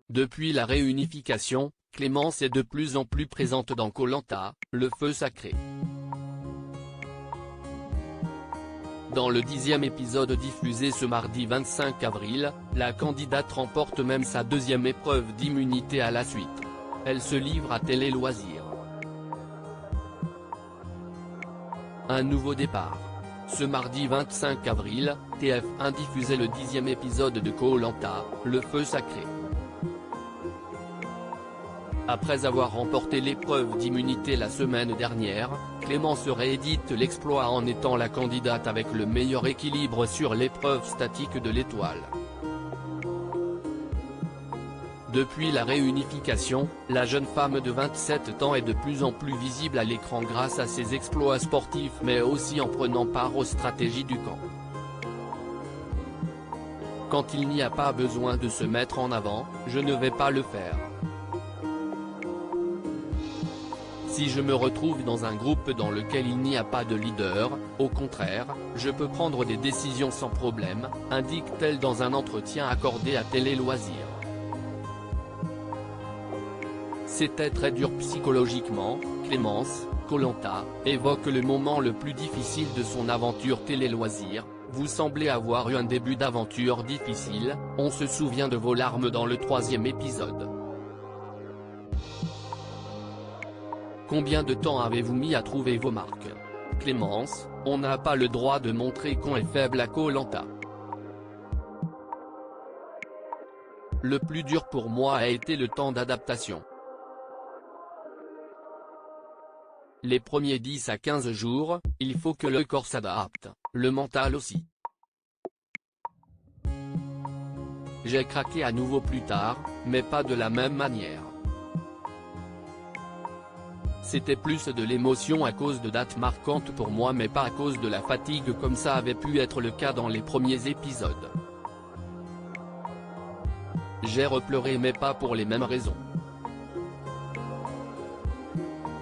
Depuis la réunification, Clémence est de plus en plus présente dans Koh Lanta, le feu sacré. Dans le 10e épisode diffusé ce mardi 25 avril, la candidate remporte même sa deuxième épreuve d'immunité à la suite. Elle se livre à Télé Loisirs. Un nouveau départ. Ce mardi 25 avril, TF1 diffusait le 10e épisode de Koh Lanta, le feu sacré. Après avoir remporté l'épreuve d'immunité la semaine dernière, Clémence réédite l'exploit en étant la candidate avec le meilleur équilibre sur l'épreuve statique de l'étoile. Depuis la réunification, la jeune femme de 27 ans est de plus en plus visible à l'écran grâce à ses exploits sportifs mais aussi en prenant part aux stratégies du camp. Quand il n'y a pas besoin de se mettre en avant, je ne vais pas le faire. Si je me retrouve dans un groupe dans lequel il n'y a pas de leader, au contraire, je peux prendre des décisions sans problème, indique-t-elle dans un entretien accordé à Télé Loisirs. C'était très dur psychologiquement, Clémence, Koh Lanta, évoque le moment le plus difficile de son aventure Télé Loisirs. Vous semblez avoir eu un début d'aventure difficile, on se souvient de vos larmes dans le 3e épisode. Combien de temps avez-vous mis à trouver vos marques? Clémence, on n'a pas le droit de montrer qu'on est faible à Koh Lanta. Le plus dur pour moi a été le temps d'adaptation. Les premiers 10 à 15 jours, il faut que le corps s'adapte, le mental aussi. J'ai craqué à nouveau plus tard, mais pas de la même manière. C'était plus de l'émotion à cause de dates marquantes pour moi mais pas à cause de la fatigue comme ça avait pu être le cas dans les premiers épisodes. J'ai repleuré mais pas pour les mêmes raisons.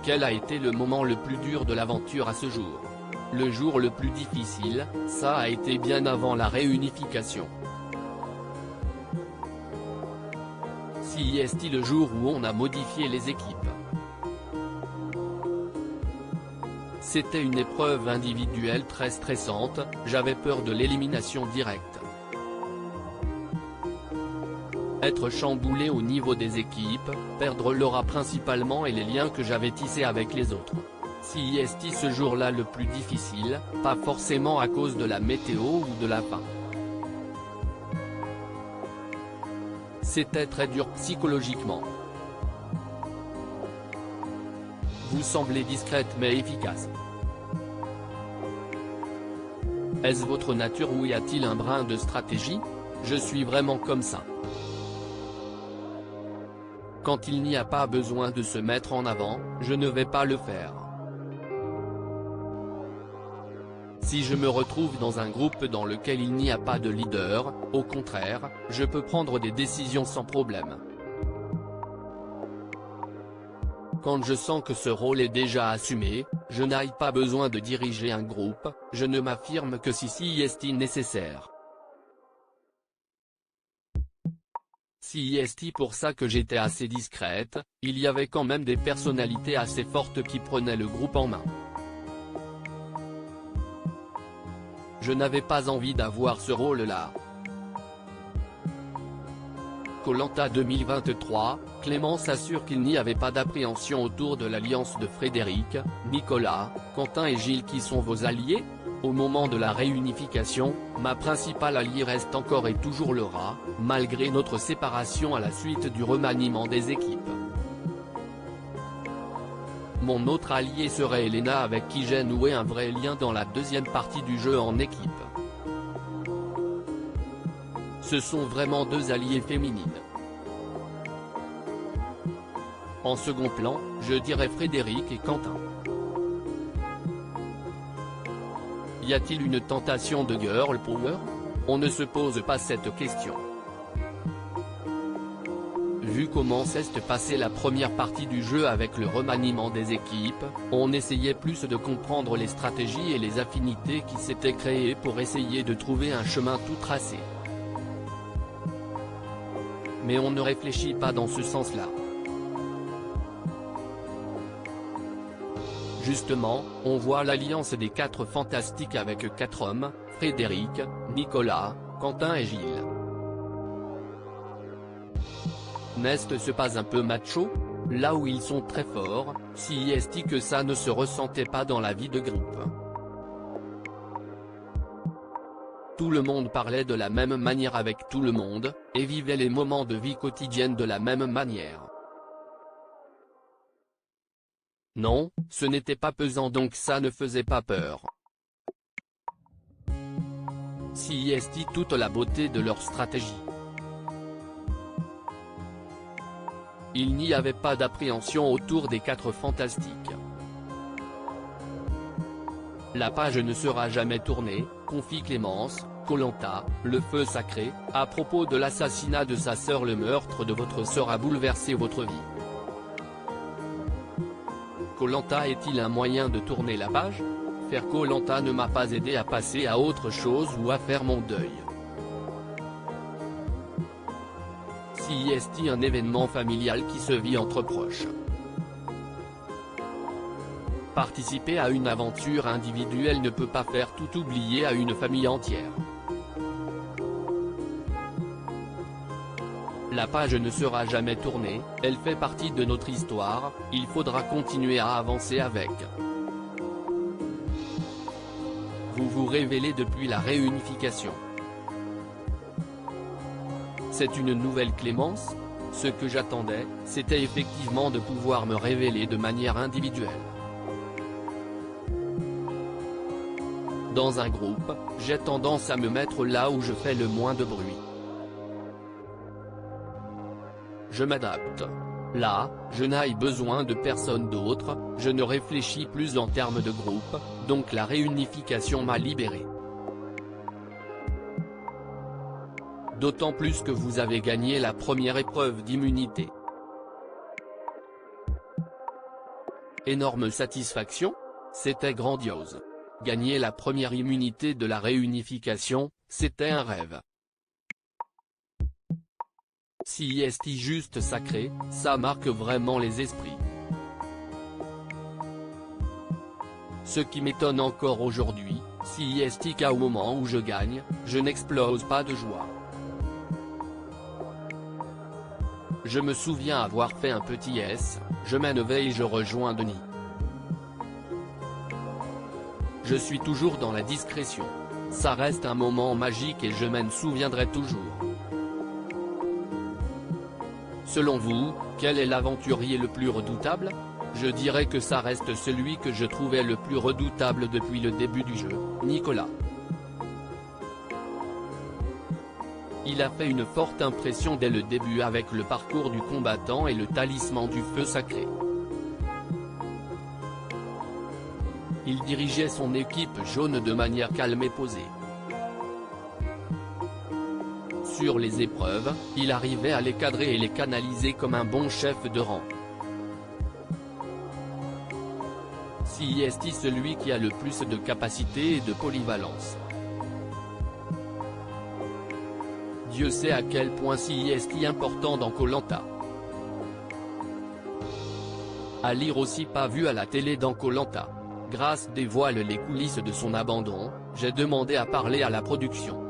Quel a été le moment le plus dur de l'aventure à ce jour? Le jour le plus difficile, ça a été bien avant la réunification. Si est-il le jour où on a modifié les équipes? C'était une épreuve individuelle très stressante, j'avais peur de l'élimination directe. Être chamboulé au niveau des équipes, perdre l'aura principalement et les liens que j'avais tissés avec les autres. Si est ce jour-là le plus difficile, pas forcément à cause de la météo ou de la faim. C'était très dur psychologiquement. Vous semblez discrète mais efficace. Est-ce votre nature ou y a-t-il un brin de stratégie? Je suis vraiment comme ça. Quand il n'y a pas besoin de se mettre en avant, je ne vais pas le faire. Si je me retrouve dans un groupe dans lequel il n'y a pas de leader, au contraire, je peux prendre des décisions sans problème. Quand je sens que ce rôle est déjà assumé, je n'ai pas besoin de diriger un groupe, je ne m'affirme que si est nécessaire. Si est pour ça que j'étais assez discrète, il y avait quand même des personnalités assez fortes qui prenaient le groupe en main. Je n'avais pas envie d'avoir ce rôle-là. Koh Lanta 2023, Clémence assure qu'il n'y avait pas d'appréhension autour de l'alliance de Frédéric, Nicolas, Quentin et Gilles qui sont vos alliés. Au moment de la réunification, ma principale alliée reste encore et toujours Laura, malgré notre séparation à la suite du remaniement des équipes. Mon autre allié serait Elena avec qui j'ai noué un vrai lien dans la deuxième partie du jeu en équipe. Ce sont vraiment deux alliées féminines. En second plan, je dirais Frédéric et Quentin. Y a-t-il une tentation de girl power? On ne se pose pas cette question. Vu comment s'est passée la première partie du jeu avec le remaniement des équipes, on essayait plus de comprendre les stratégies et les affinités qui s'étaient créées pour essayer de trouver un chemin tout tracé. mais on ne réfléchit pas dans ce sens-là. Justement, on voit l'alliance des 4 fantastiques avec 4 hommes, Frédéric, Nicolas, Quentin et Gilles. N'est-ce pas un peu macho? Là où ils sont très forts, si est-il que ça ne se ressentait pas dans la vie de groupe. Tout le monde parlait de la même manière avec tout le monde, et vivait les moments de vie quotidienne de la même manière. Non, ce n'était pas pesant donc ça ne faisait pas peur. Si est toute la beauté de leur stratégie. Il n'y avait pas d'appréhension autour des 4 fantastiques. La page ne sera jamais tournée, confie Clémence, Koh-Lanta, le feu sacré, à propos de l'assassinat de sa sœur. Le meurtre de votre sœur a bouleversé votre vie. Koh-Lanta est-il un moyen de tourner la page? Faire Koh-Lanta ne m'a pas aidé à passer à autre chose ou à faire mon deuil. Si est-il un événement familial qui se vit entre proches. Participer à une aventure individuelle ne peut pas faire tout oublier à une famille entière. La page ne sera jamais tournée, elle fait partie de notre histoire, il faudra continuer à avancer avec. Vous vous révélez depuis la réunification. C'est une nouvelle Clémence? Ce que j'attendais, c'était effectivement de pouvoir me révéler de manière individuelle. Dans un groupe, j'ai tendance à me mettre là où je fais le moins de bruit. Je m'adapte. Là, je n'ai besoin de personne d'autre, je ne réfléchis plus en termes de groupe, donc la réunification m'a libéré. D'autant plus que vous avez gagné la première épreuve d'immunité. Énorme satisfaction? C'était grandiose. Gagner la première immunité de la réunification, c'était un rêve. Si est juste sacré, ça marque vraiment les esprits. Ce qui m'étonne encore aujourd'hui, si est qu'au moment où je gagne, je n'explose pas de joie. Je me souviens avoir fait un petit S, je m'énervais et je rejoins Denis. Je suis toujours dans la discrétion. Ça reste un moment magique et je m'en souviendrai toujours. Selon vous, quel est l'aventurier le plus redoutable? Je dirais que ça reste celui que je trouvais le plus redoutable depuis le début du jeu, Nicolas. Il a fait une forte impression dès le début avec le parcours du combattant et le talisman du feu sacré. Il dirigeait son équipe jaune de manière calme et posée. Sur les épreuves, il arrivait à les cadrer et les canaliser comme un bon chef de rang. Si est celui qui a le plus de capacité et de polyvalence. Dieu sait à quel point si est important dans Koh-Lanta. À lire aussi pas vu à la télé dans Koh-Lanta. Grâce dévoile les coulisses de son abandon, j'ai demandé à parler à la production.